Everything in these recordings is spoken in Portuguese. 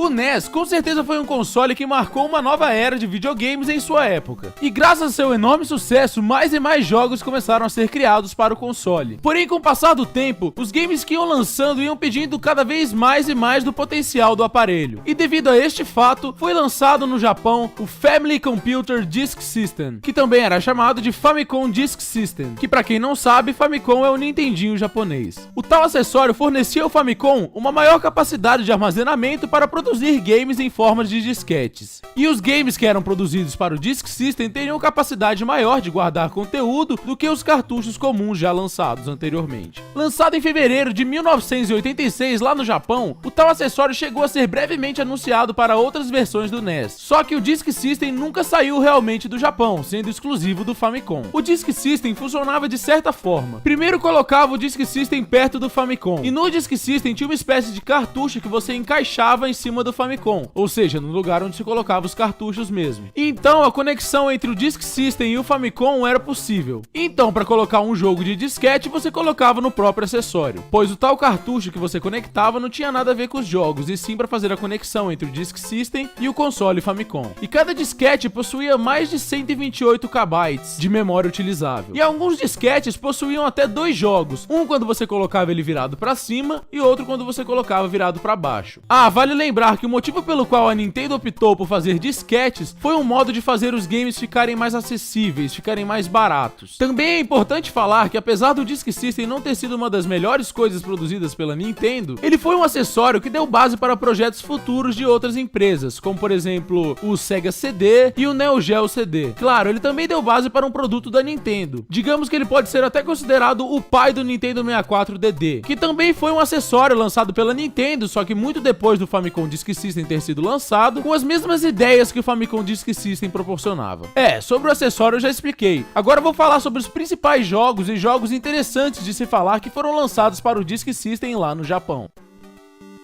O NES com certeza foi um console que marcou uma nova era de videogames em sua época. E graças a seu enorme sucesso, mais e mais jogos começaram a ser criados para o console. Porém, com o passar do tempo, os games que iam lançando iam pedindo cada vez mais e mais do potencial do aparelho. E devido a este fato, foi lançado no Japão o Family Computer Disk System, que também era chamado de Famicom Disk System, que para quem não sabe, Famicom é o Nintendinho japonês. O tal acessório fornecia ao Famicom uma maior capacidade de armazenamento para produzir games em forma de disquetes. E os games que eram produzidos para o Disk System teriam capacidade maior de guardar conteúdo do que os cartuchos comuns já lançados anteriormente. Lançado em fevereiro de 1986 lá no Japão, o tal acessório chegou a ser brevemente anunciado para outras versões do NES. Só que o Disk System nunca saiu realmente do Japão, sendo exclusivo do Famicom. O Disk System funcionava de certa forma. Primeiro colocava o Disk System perto do Famicom, e no Disk System tinha uma espécie de cartucho que você encaixava em cima do Famicom, ou seja, no lugar onde se colocava os cartuchos mesmo. Então a conexão entre o Disk System e o Famicom era possível. Então, para colocar um jogo de disquete, você colocava no próprio acessório, pois o tal cartucho que você conectava não tinha nada a ver com os jogos, e sim para fazer a conexão entre o Disk System e o console Famicom. E cada disquete possuía mais de 128 KB de memória utilizável. E alguns disquetes possuíam até dois jogos, um quando você colocava ele virado para cima e outro quando você colocava virado para baixo. Ah, vale lembrar que o motivo pelo qual a Nintendo optou por fazer disquetes foi um modo de fazer os games ficarem mais acessíveis, ficarem mais baratos. Também é importante falar que apesar do Disk System não ter sido uma das melhores coisas produzidas pela Nintendo, ele foi um acessório que deu base para projetos futuros de outras empresas, como por exemplo o Sega CD e o Neo Geo CD. Claro, ele também deu base para um produto da Nintendo. Digamos que ele pode ser até considerado o pai do Nintendo 64 DD, que também foi um acessório lançado pela Nintendo, só que muito depois do Famicom Disk System ter sido lançado, com as mesmas ideias que o Famicom Disk System proporcionava. Sobre o acessório eu já expliquei. Agora eu vou falar sobre os principais jogos e jogos interessantes de se falar que foram lançados para o Disk System lá no Japão.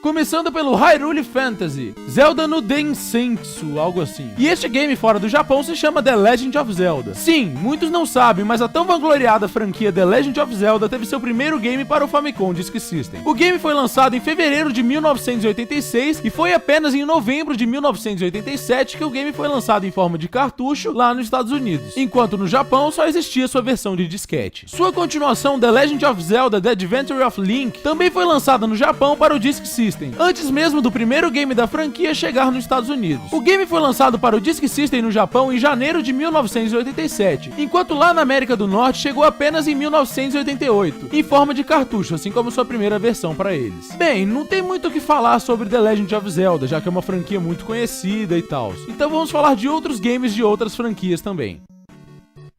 Começando pelo Hyrule Fantasy, Zelda no Densetsu, algo assim. E este game fora do Japão se chama The Legend of Zelda. Sim, muitos não sabem, mas a tão vangloriada franquia The Legend of Zelda teve seu primeiro game para o Famicom Disk System. O game foi lançado em fevereiro de 1986 e foi apenas em novembro de 1987 que o game foi lançado em forma de cartucho lá nos Estados Unidos, enquanto no Japão só existia sua versão de disquete. Sua continuação, The Legend of Zelda The Adventure of Link, também foi lançada no Japão para o Disk System, antes mesmo do primeiro game da franquia chegar nos Estados Unidos. O game foi lançado para o Disk System no Japão em janeiro de 1987, enquanto lá na América do Norte chegou apenas em 1988, em forma de cartucho, assim como sua primeira versão para eles. Bem, não tem muito o que falar sobre The Legend of Zelda, já que é uma franquia muito conhecida e tal. Então vamos falar de outros games de outras franquias também.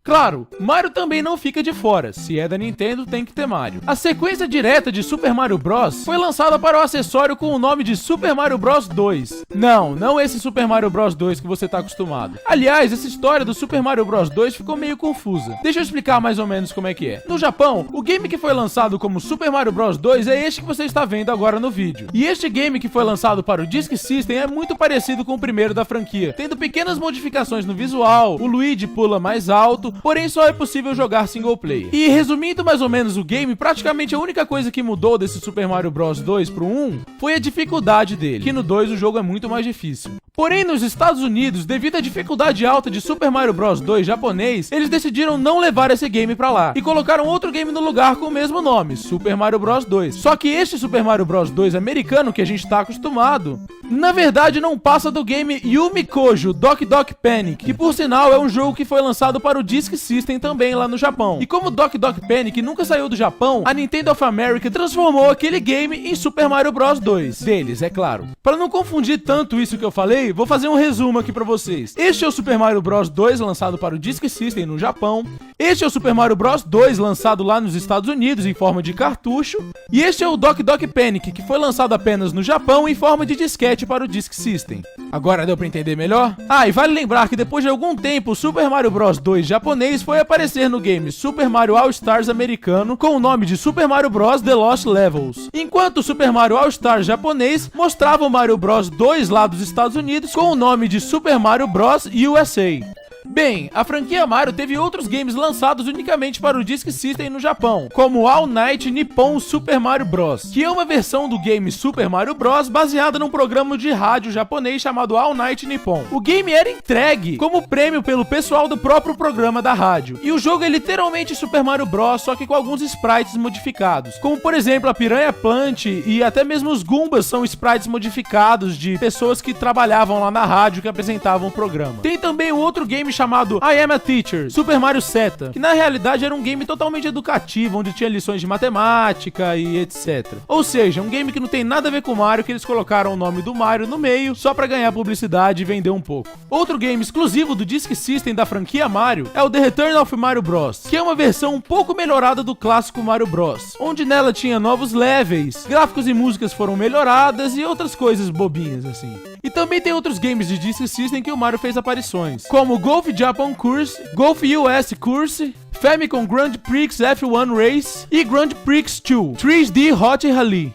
Claro, Mario também não fica de fora, se é da Nintendo tem que ter Mario. A sequência direta de Super Mario Bros. Foi lançada para o acessório com o nome de Super Mario Bros. 2. Não esse Super Mario Bros. 2 que você tá acostumado. Aliás, essa história do Super Mario Bros. 2 ficou meio confusa. Deixa eu explicar mais ou menos como é que é. No Japão, o game que foi lançado como Super Mario Bros. 2 é este que você está vendo agora no vídeo. E este game que foi lançado para o Disk System é muito parecido com o primeiro da franquia, tendo pequenas modificações no visual, o Luigi pula mais alto, porém só é possível jogar single player. E resumindo mais ou menos o game, praticamente a única coisa que mudou desse Super Mario Bros 2 pro 1 foi a dificuldade dele, que no 2 o jogo é muito mais difícil. Porém, nos Estados Unidos, devido à dificuldade alta de Super Mario Bros 2 japonês, eles decidiram não levar esse game pra lá e colocaram outro game no lugar com o mesmo nome, Super Mario Bros 2. Só que este Super Mario Bros 2 americano que a gente tá acostumado, na verdade não passa do game Yumi Kojo Doki Doki Panic, que por sinal é um jogo que foi lançado para o Disk System também lá no Japão. E como Doki Doki Panic nunca saiu do Japão, a Nintendo of America transformou aquele game em Super Mario Bros 2. Deles, é claro. Para não confundir tanto isso que eu falei, vou fazer um resumo aqui pra vocês. Este é o Super Mario Bros 2 lançado para o Disk System no Japão. Este é o Super Mario Bros 2 lançado lá nos Estados Unidos em forma de cartucho. E este é o Doki Doki Panic, que foi lançado apenas no Japão em forma de disquete para o Disk System. Agora deu pra entender melhor? Ah, e vale lembrar que depois de algum tempo, o Super Mario Bros 2 japonês foi aparecer no game Super Mario All Stars americano com o nome de Super Mario Bros The Lost Levels, enquanto o Super Mario All Stars japonês mostrava o Mario Bros 2 lá dos Estados Unidos com o nome de Super Mario Bros USA. Bem, a franquia Mario teve outros games lançados unicamente para o Disk System no Japão, como All Night Nippon Super Mario Bros., que é uma versão do game Super Mario Bros. Baseada num programa de rádio japonês chamado All Night Nippon. O game era entregue como prêmio pelo pessoal do próprio programa da rádio, e o jogo é literalmente Super Mario Bros., só que com alguns sprites modificados, como por exemplo a Piranha Plant e até mesmo os Goombas são sprites modificados de pessoas que trabalhavam lá na rádio que apresentavam o programa. Tem também um outro game chamado I Am a Teacher, Super Mario Seta, que na realidade era um game totalmente educativo, onde tinha lições de matemática e etc. Ou seja, um game que não tem nada a ver com o Mario, que eles colocaram o nome do Mario no meio só pra ganhar publicidade e vender um pouco. Outro game exclusivo do Disk System da franquia Mario é o The Return of Mario Bros., que é uma versão um pouco melhorada do clássico Mario Bros., onde nela tinha novos levels, gráficos e músicas foram melhoradas e outras coisas bobinhas assim. E também tem outros games de Disk System que o Mario fez aparições, como Golf Japan Course, Golf US Course, Famicom Grand Prix F1 Race e Grand Prix 2, 3D Hot Rally.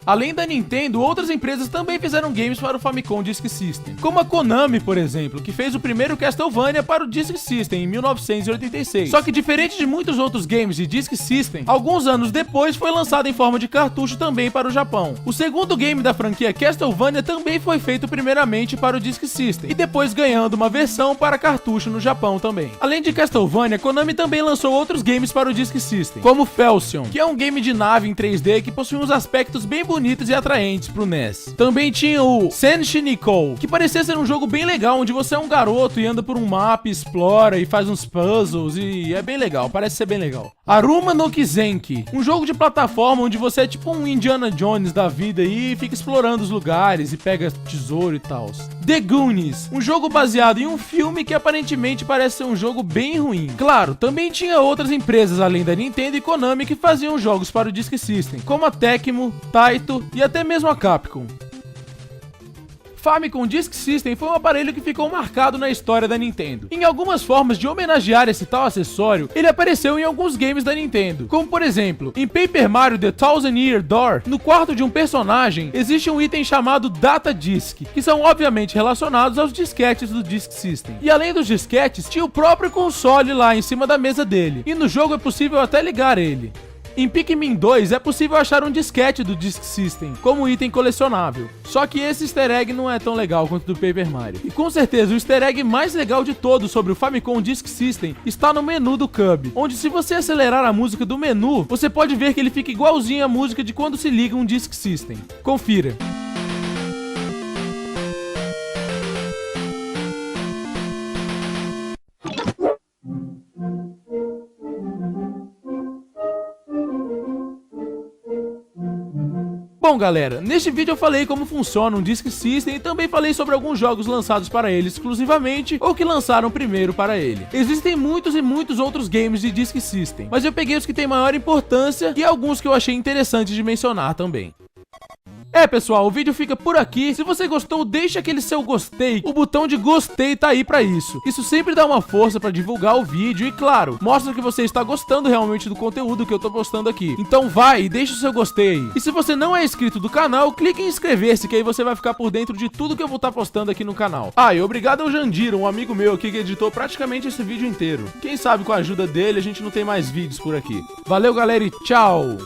Além da Nintendo, outras empresas também fizeram games para o Famicom Disk System, como a Konami, por exemplo, que fez o primeiro Castlevania para o Disk System em 1986. Só que diferente de muitos outros games de Disk System, alguns anos depois foi lançado em forma de cartucho também para o Japão. O segundo game da franquia Castlevania também foi feito primeiramente para o Disk System, e depois ganhando uma versão para cartucho no Japão também. Além de Castlevania, Konami também lançou outros games para o Disk System, como Felsion, que é um game de nave em 3D que possui uns aspectos bem bonitos e atraentes pro NES. Também tinha o Senshiniko, que parecia ser um jogo bem legal, onde você é um garoto e anda por um mapa, explora e faz uns puzzles, e é bem legal, parece ser bem legal. Aruma no Kizenki, um jogo de plataforma onde você é tipo um Indiana Jones da vida e fica explorando os lugares e pega tesouro e tal. The Goonies, um jogo baseado em um filme que aparentemente parece ser um jogo bem ruim. Claro, também tinha outras empresas além da Nintendo e Konami que faziam jogos para o Disk System, como a Tecmo, Taito e até mesmo a Capcom. Famicom Disk System foi um aparelho que ficou marcado na história da Nintendo. Em algumas formas de homenagear esse tal acessório, ele apareceu em alguns games da Nintendo, como por exemplo, em Paper Mario The Thousand Year Door, no quarto de um personagem, existe um item chamado Data Disk, que são obviamente relacionados aos disquetes do Disk System. E além dos disquetes, tinha o próprio console lá em cima da mesa dele, e no jogo é possível até ligar ele. Em Pikmin 2 é possível achar um disquete do Disk System como item colecionável, só que esse easter egg não é tão legal quanto do Paper Mario. E com certeza o easter egg mais legal de todos sobre o Famicom Disk System está no menu do Cub, onde se você acelerar a música do menu, você pode ver que ele fica igualzinho à música de quando se liga um Disk System. Confira. Bom galera, neste vídeo eu falei como funciona um Disk System e também falei sobre alguns jogos lançados para ele exclusivamente ou que lançaram primeiro para ele. Existem muitos e muitos outros games de Disk System, mas eu peguei os que têm maior importância e alguns que eu achei interessantes de mencionar também. Pessoal, o vídeo fica por aqui. Se você gostou, deixa aquele seu gostei. O botão de gostei tá aí pra isso. Isso sempre dá uma força pra divulgar o vídeo e, claro, mostra que você está gostando realmente do conteúdo que eu tô postando aqui. Então vai e deixa o seu gostei aí. E se você não é inscrito do canal, clique em inscrever-se, que aí você vai ficar por dentro de tudo que eu vou estar postando aqui no canal. E obrigado ao Jandiro, um amigo meu aqui que editou praticamente esse vídeo inteiro. Quem sabe com a ajuda dele a gente não tem mais vídeos por aqui. Valeu galera e tchau!